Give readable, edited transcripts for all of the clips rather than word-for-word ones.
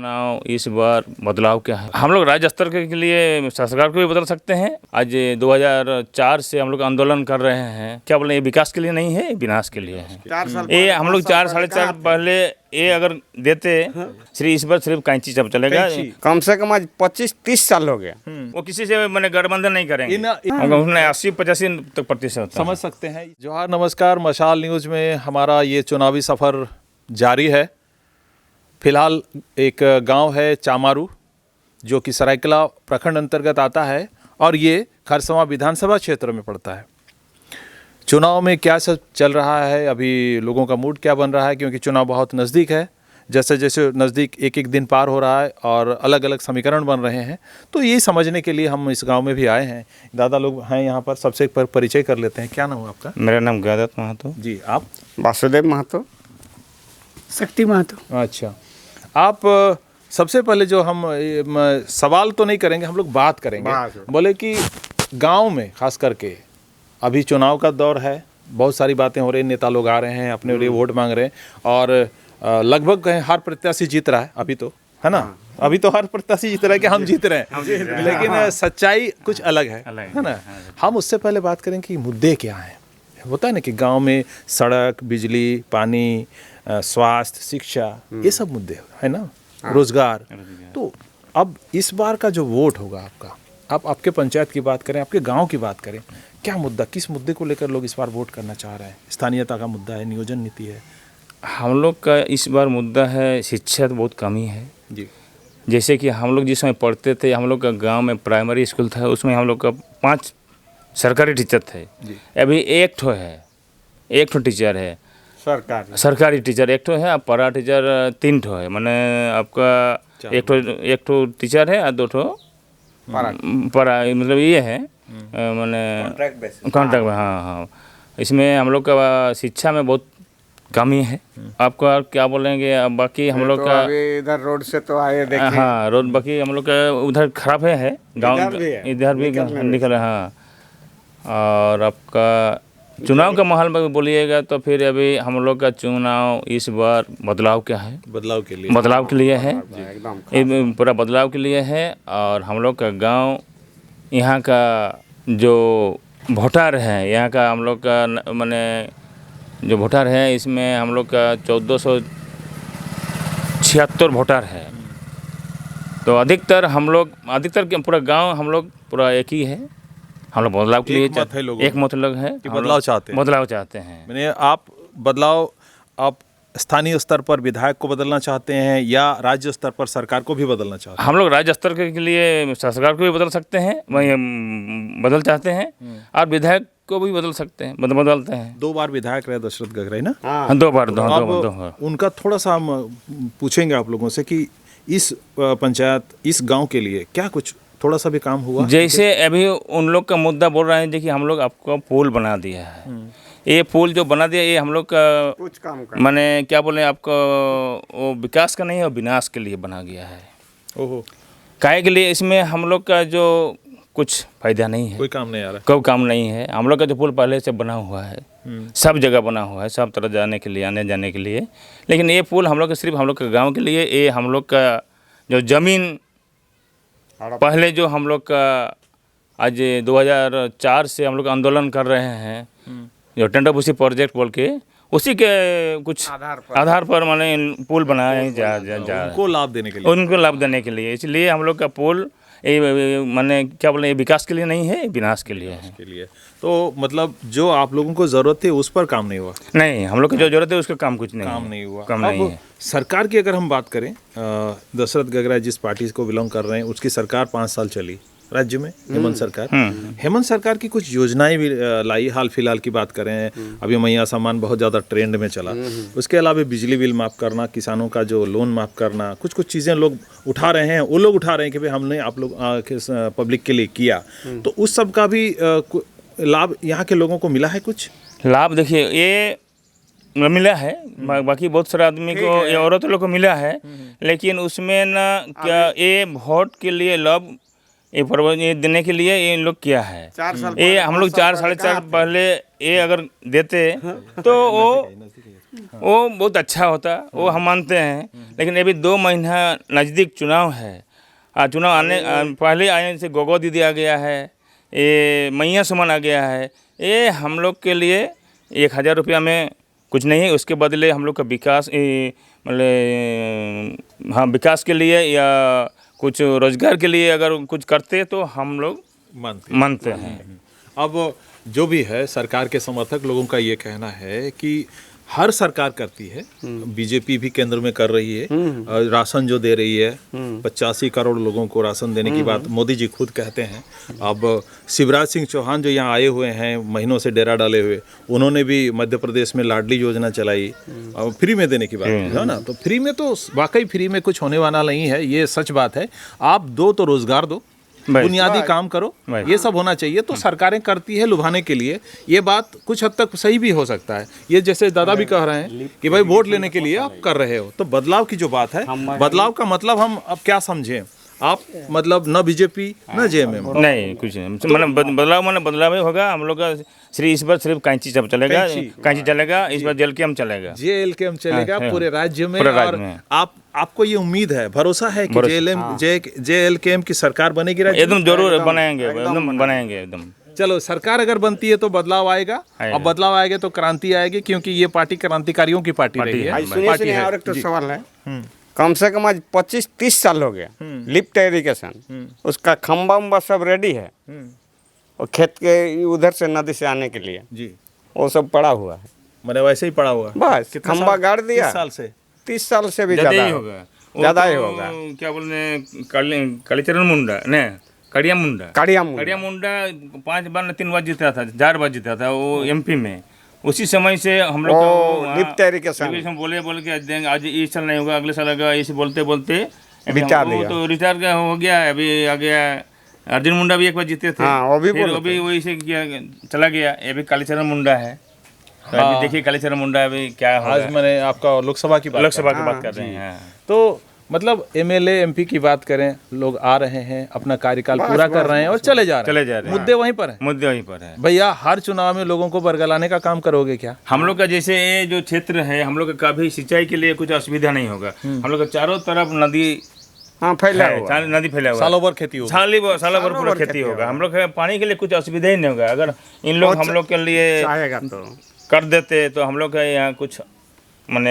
चुनाव इस बार बदलाव क्या है? हम लोग राज्य स्तर के लिए सरकार को भी बदल सकते हैं। आज 2004 से हम लोग आंदोलन कर रहे हैं। क्या बोले, ये विकास के लिए नहीं है, विनाश के लिए है। ये हम लोग 4-4.5 पहले ये अगर देते सिर्फ इस बार सिर्फ कैंची सब चलेगा। कम से कम आज 25-30 साल हो गया। वो किसी से मैंने गठबंधन नहीं करेंगे। 80-85 तक प्रतिशत समझ सकते हैं। जोहार, नमस्कार। मशाल न्यूज़ में हमारा ये चुनावी सफ़र जारी है। फिलहाल एक गांव है चामारू, जो कि सरायकला प्रखंड अंतर्गत आता है और ये खरसवां विधानसभा क्षेत्र में पड़ता है। चुनाव में क्या सब चल रहा है, अभी लोगों का मूड क्या बन रहा है, क्योंकि चुनाव बहुत नज़दीक है। जैसे जैसे नज़दीक एक एक दिन पार हो रहा है और अलग अलग समीकरण बन रहे हैं, तो ये समझने के लिए हम इस गांव में भी आए हैं। दादा लोग हैं यहाँ पर, सबसे एक पर परिचय कर लेते हैं। क्या नाम है आपका? मेरा नाम गयादत महतो जी। आप? वासुदेव महतो। शक्ति महतो। अच्छा, आप सबसे पहले जो हम सवाल तो नहीं करेंगे, हम लोग बात करेंगे। बोले कि गांव में खास करके अभी चुनाव का दौर है, बहुत सारी बातें हो रही, नेता लोग आ रहे हैं, अपने लिए वोट मांग रहे हैं और लगभग हर प्रत्याशी जीत रहा है अभी तो, है ना? अभी तो हर प्रत्याशी जीत रहा है कि हम जीत रहे हैं, लेकिन सच्चाई कुछ अलग है ना? हम उससे पहले बात करें कि मुद्दे क्या हैं। होता है ना कि गांव में सड़क, बिजली, पानी, स्वास्थ्य, शिक्षा, ये सब मुद्दे है ना, रोजगार। तो अब इस बार का जो वोट होगा आपका, आप आपके पंचायत की बात करें, आपके गांव की बात करें, क्या मुद्दा, किस मुद्दे को लेकर लोग इस बार वोट करना चाह रहे हैं? स्थानीयता का मुद्दा है, नियोजन नीति है? हम लोग का इस बार मुद्दा है शिक्षा तो बहुत कमी है जी। जैसे कि हम लोग जिस समय पढ़ते थे, हम लोग का गांव में प्राइमरी स्कूल था, उसमें हम लोग का 5 सरकारी टीचर थे। अभी एक ठो टीचर है सरकारी टीचर, एक ठो है, अब परा टीचर 3 ठो है। मैंने आपका एक ठो टीचर है और 2 ठो परा, मतलब ये है मैंने कॉन्ट्रैक्ट। हाँ, इसमें हम लोग का शिक्षा में बहुत कमी है। आपको क्या बोलेंगे? अब बाकी हम लोग का इधर रोड से तो आए देखिए। हाँ, रोड बाकी हम लोग का उधर खराब है, गांव इधर भी निकल। हाँ, और आपका चुनाव का माहौल में बोलिएगा तो फिर अभी हम लोग का चुनाव इस बार बदलाव क्या है? बदलाव के लिए है, ये पूरा बदलाव के लिए है। और हम लोग का गांव, यहाँ का जो वोटर है, यहाँ का हम लोग का माने जो वोटर है, इसमें हम लोग का 1476 वोटर है। तो अधिकतर के पूरा गांव हम लोग पूरा एक ही है। हम लोग बदलाव के लिए एक मत लोग है कि बदलाव चाहते हैं। मैंने आप बदलाव, आप स्थानीय स्तर पर विधायक को बदलना चाहते हैं या राज्य स्तर पर सरकार को भी बदलना चाहते हैं? हम लोग राज्य स्तर के लिए सरकार को भी बदल सकते हैं, वही बदल चाहते हैं, और विधायक को भी बदल सकते हैं, बदलते हैं। 2 बार विधायक रहे दशरथ गगराई ना? हाँ, 2 बार। उनका थोड़ा सा हम पूछेंगे आप लोगों से कि इस पंचायत, इस गांव के लिए क्या कुछ थोड़ा सा भी काम हुआ? जैसे अभी उन लोग का मुद्दा बोल रहे हैं, देखिए हम लोग आपको पुल बना दिया है। ये पुल जो बना दिया, ये हम लोग का कुछ काम का माने क्या बोले आपको, वो विकास का नहीं है, विनाश के लिए बना गया है। ओहो, काहे के लिए? इसमें हम लोग का जो कुछ फायदा नहीं है, कोई काम नहीं आ रहा, कोई काम नहीं है। हम लोग का जो पुल पहले से बना हुआ है, सब जगह बना हुआ है, सब तरह जाने के लिए, आने जाने के लिए। लेकिन ये पुल हम लोग का सिर्फ हम लोग के गाँव के लिए, ये हम लोग का जो जमीन पहले जो हम लोग का आज 2004 से हम लोग आंदोलन कर रहे हैं, जो टेंडर भूसी प्रोजेक्ट बोल के, उसी के कुछ आधार पर माने पुल बनाया जा उनको लाभ देने के लिए। इसलिए हम लोग का पुल माने क्या बोले, विकास के लिए नहीं है, विनाश के लिए है। तो मतलब जो आप लोगों को जरूरत थी उस पर काम नहीं हुआ? नहीं, हम लोग को जो जरूरत है उसका काम कुछ नहीं हुआ। काम नहीं है। सरकार की अगर हम बात करें, दशरथ गगराई जिस पार्टी को बिलोंग कर रहे हैं, उसकी सरकार 5 साल चली राज्य में, हेमंत सरकार। हेमंत सरकार की कुछ योजनाएं भी लाई। हाल फिलहाल की बात करें, अभी मैया सम्मान बहुत ज़्यादा ट्रेंड में चला। उसके अलावा बिजली बिल माफ़ करना, किसानों का जो लोन माफ़ करना, कुछ चीज़ें लोग उठा रहे हैं। वो लोग उठा रहे हैं कि भाई हमने आप लोग पब्लिक के लिए किया, तो उस सब का भी लाभ यहाँ के लोगों को मिला है? कुछ लाभ देखिए ये मिला है, बाकी बहुत सारे आदमी को, ये औरत लोग को मिला है, लेकिन उसमें ना क्या ये वोट के लिए लाभ ये देने के लिए ये लोग किया है। ये हम लोग 4-4.5 पहले ये अगर देते तो वो वो बहुत अच्छा होता, वो हम मानते हैं। लेकिन अभी 2 महीना नज़दीक चुनाव है, चुनाव आने पहले आने से गोगो दीदी आ गया है, ये मैया सुमन आ गया है। ये हम लोग के लिए 1000 रुपया में कुछ नहीं है, उसके बदले हम लोग का विकास मतलब हाँ विकास के लिए या कुछ रोजगार के लिए अगर कुछ करते तो हम लोग मानते हैं। अब जो भी है, सरकार के समर्थक लोगों का ये कहना है कि हर सरकार करती है, बीजेपी भी केंद्र में कर रही है, राशन जो दे रही है 85 करोड़ लोगों को राशन देने की बात मोदी जी खुद कहते हैं। अब शिवराज सिंह चौहान जो यहाँ आए हुए हैं महीनों से डेरा डाले हुए, उन्होंने भी मध्य प्रदेश में लाडली योजना चलाई और फ्री में देने की बात है ना। तो फ्री में तो वाकई फ्री में कुछ होने वाला नहीं है, ये सच बात है। आप दो तो रोजगार दो, बुनियादी काम करो, ये सब होना चाहिए। तो सरकारें करती है लुभाने के लिए, ये बात कुछ हद तक सही भी हो सकता है। ये जैसे दादा भी कह रहे हैं कि भाई वोट लेने के लिए आप कर रहे हो, तो बदलाव की जो बात है, बदलाव का मतलब हम अब क्या समझें आप, मतलब न बीजेपी न जेएमएम नहीं कुछ नहीं, मतलब बदलाव ही होगा। हम लोग का इस बार सिर्फ कैंची सब चलेगा, कैंची चलेगा, इस बार जेएलकेएम चलेगा, जेएलकेम चलेगा पूरे राज्य में। पूरे राज्य और में। आपको ये उम्मीद है, भरोसा है कि जेएलकेएम की सरकार बनेगी राज्य में? एकदम जरूर बनाएंगे, एकदम बनाएंगे एकदम। चलो, सरकार अगर बनती है तो बदलाव आएगा, और बदलाव आएगा तो क्रांति आएगी, क्योंकि ये पार्टी क्रांतिकारियों की पार्टी रही है। सुनिए और एक तो सवाल है, कम से कम आज 25-30 साल हो गया लिफ्ट इरिगेशन, उसका खंबा उम्बा सब रेडी है, और खेत के उधर से नदी से आने के लिए जी वो सब पड़ा हुआ है, मैंने वैसे ही पड़ा हुआ। बस खंबा गाड़ दिया। 30 साल से 30 साल से भी ज़्यादा ज़्यादा ही होगा, ज़्यादा ही होगा। क्या बोलते कालीचरण मुंडा ने कड़िया मुंडा 5 बार न 3 बार जीता था, 4 बार जीता था वो एमपी में। उसी समय से हम लोग लिफ्ट इरिगेशन बोले के देंगे, आज इस साल नहीं होगा, अगले साल होगा, ऐसे बोलते बिता दिया। तो रिटायर हो गया। अभी आ गया अर्जुन मुंडा भी एक बार जीते थे, हाँ, वो भी वही से चला गया। अभी कालीचरण मुंडा है, तो अभी देखिए कालीचरण मुंडा अभी क्या होगा। आज मैंने आपका लोकसभा की बात कर रहे हैं। तो मतलब एमएलए एमपी की बात करें, लोग आ रहे हैं, अपना कार्यकाल पूरा कर रहे हैं और चले जा रहे हैं। मुद्दे वहीं पर है भैया। हर चुनाव में लोगों को बरगलाने का काम करोगे क्या? हम लोग का जैसे ये जो क्षेत्र है, हम लोग का कभी सिंचाई के लिए कुछ असुविधा नहीं होगा। हम लोग का चारों तरफ नदी फैला हुआ, नदी फैला हुआ, सालों भर खेती होगा, सालों भर पूरा खेती होगा। हम लोग पानी के लिए कुछ असुविधा ही नहीं होगा। अगर इन लोग हम लोग के लिए तो कर देते तो हम लोग का यहाँ कुछ माने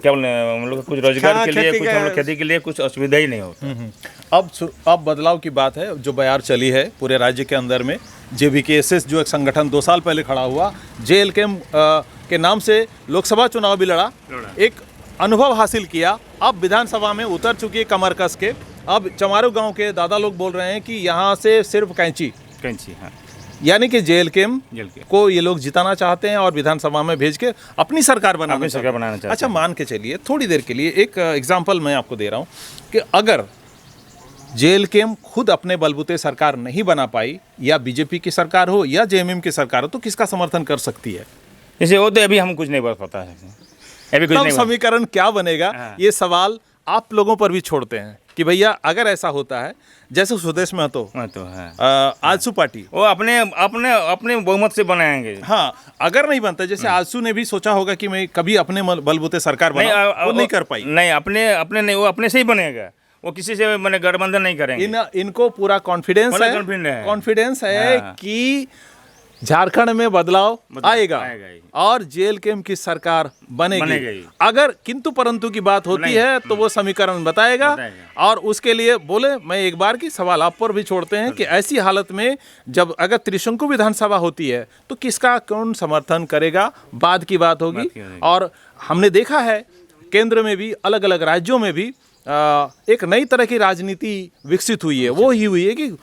क्या बोले, हम लोग कुछ रोजगार के लिए, कुछ हम लोग खेती के लिए कुछ असुविधा ही नहीं होता। अब बदलाव की बात है जो बयार चली है पूरे राज्य के अंदर में। जेवीकेएसएस जो एक संगठन 2 साल पहले खड़ा हुआ, जेएलकेएम के नाम से लोकसभा चुनाव भी लड़ा, एक अनुभव हासिल किया। अब विधानसभा में उतर चुकी है कमर कस के। अब चमारू गांव के दादा लोग बोल रहे हैं कि यहाँ से सिर्फ कैंची, हाँ। यानी कि जेएलकेएम को ये लोग जिताना चाहते हैं और विधानसभा में भेज के अपनी सरकार बनाना चाहते हैं। अच्छा, मान के चलिए थोड़ी देर के लिए, एक एग्जांपल मैं आपको दे रहा हूँ कि अगर जेएलकेएम खुद अपने बलबूते सरकार नहीं बना पाई, या बीजेपी की सरकार हो या जेएमएम की सरकार हो, तो किसका समर्थन कर सकती है? जैसे वो तो अभी हम कुछ नहीं पता है, अभी कुछ नहीं। समीकरण क्या बनेगा, ये सवाल आप लोगों पर भी छोड़ते हैं कि भैया अगर ऐसा होता है, जैसे सुदेश महतो आजसू पार्टी, वो अपने बहुमत से बनाएंगे। हाँ, अगर नहीं बनता, जैसे आजसू ने भी सोचा होगा कि मैं कभी अपने बलबूते सरकार बनाऊं, वो नहीं कर पाई। नहीं, अपने नहीं, वो अपने से ही बनेगा, वो किसी से मैंने गठबंधन नहीं करेंगे। इनको पूरा कॉन्फिडेंस है कि झारखंड में बदलाव आएगा और जेएलकेएम की सरकार बनेगी। अगर किंतु परंतु की बात होती है तो वो समीकरण बताएगा। और उसके लिए बोले, मैं एक बार की सवाल आप पर भी छोड़ते हैं कि ऐसी हालत में जब अगर त्रिशंकु विधानसभा होती है तो किसका कौन समर्थन करेगा, बाद की बात होगी। और हमने देखा है केंद्र में भी, अलग अलग राज्यों में भी एक नई तरह की राजनीति विकसित हुई है। वो ही हुई है कि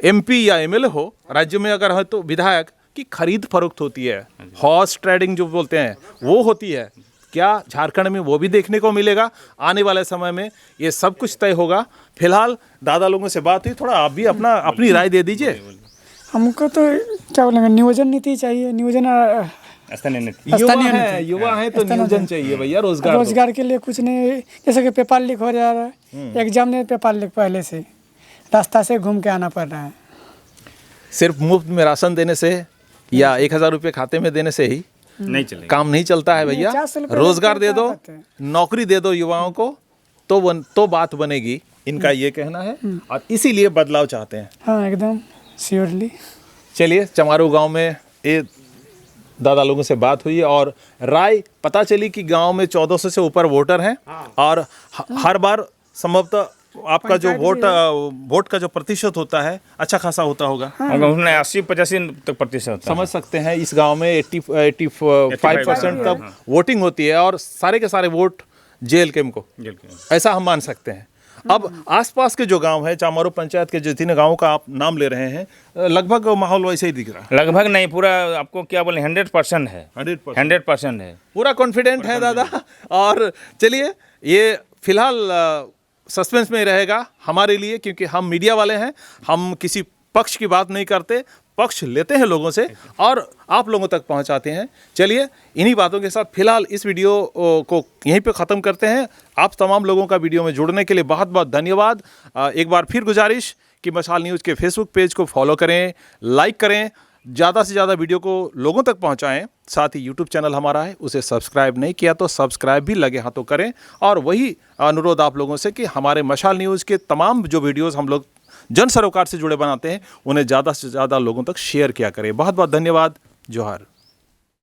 एमपी या एमएलए हो, राज्य में अगर है तो विधायक की खरीद फरोख्त होती है, हॉर्स ट्रेडिंग जो बोलते हैं वो होती है। क्या झारखंड में वो भी देखने को मिलेगा? आने वाले समय में ये सब कुछ तय होगा। फिलहाल दादा लोगों से बात हुई, थोड़ा आप भी अपनी राय दे दीजिए। हमको तो क्या बोलेंगे, नियोजन नीति चाहिए, नियोजन युवा है तो नियोजन चाहिए भैया। रोजगार के लिए कुछ नहीं, जैसे कि पेपर लीक हो जा रहा है, एग्जाम में पेपर लीक पहले से, रास्ता से घूम के आना पड़ रहा है। सिर्फ मुफ्त में राशन देने से या 1000 रुपये खाते में देने से ही नहीं चलेगा। काम नहीं चलता है भैया। 50 रुपए रोजगार दे क्या दो, करते हैं? नौकरी दे दो युवाओं को, तो बात बनेगी, इनका ये कहना है और इसीलिए बदलाव चाहते हैं। हाँ एकदम श्योरली। चलिए, चमारू गांव में ये दादा लोगों से बात हुई और राय पता चली कि गांव में 1400 से ऊपर वोटर हैं और हर बार संभवतः आपका जो वोट का जो प्रतिशत होता है अच्छा खासा होता होगा। उसमें 80-85 तक प्रतिशत होता है। समझ सकते हैं इस गांव में 85% तक वोटिंग होती है और सारे के सारे वोट JLKM को, ऐसा हम मान सकते हैं। अब आसपास के जो गांव है, चामारू पंचायत के जो 3 गांवों का आप नाम ले रहे हैं, लगभग माहौल वैसे ही दिख रहा है। लगभग नहीं, पूरा आपको क्या बोले 100% है। 100% है, पूरा कॉन्फिडेंट है दादा। और चलिए, ये फिलहाल सस्पेंस में ही रहेगा हमारे लिए, क्योंकि हम मीडिया वाले हैं, हम किसी पक्ष की बात नहीं करते, पक्ष लेते हैं लोगों से और आप लोगों तक पहुंचाते हैं। चलिए, इन्हीं बातों के साथ फिलहाल इस वीडियो को यहीं पे ख़त्म करते हैं। आप तमाम लोगों का वीडियो में जुड़ने के लिए बहुत बहुत धन्यवाद। एक बार फिर गुजारिश कि मशाल न्यूज़ के फेसबुक पेज को फॉलो करें, लाइक करें, ज़्यादा से ज़्यादा वीडियो को लोगों तक पहुंचाएं। साथ ही यूट्यूब चैनल हमारा है, उसे सब्सक्राइब नहीं किया तो सब्सक्राइब भी लगे हाथों करें। और वही अनुरोध आप लोगों से कि हमारे मशाल न्यूज़ के तमाम जो वीडियोज़ हम लोग जन सरोकार से जुड़े बनाते हैं, उन्हें ज़्यादा से ज़्यादा लोगों तक शेयर किया करें। बहुत बहुत धन्यवाद। जोहार।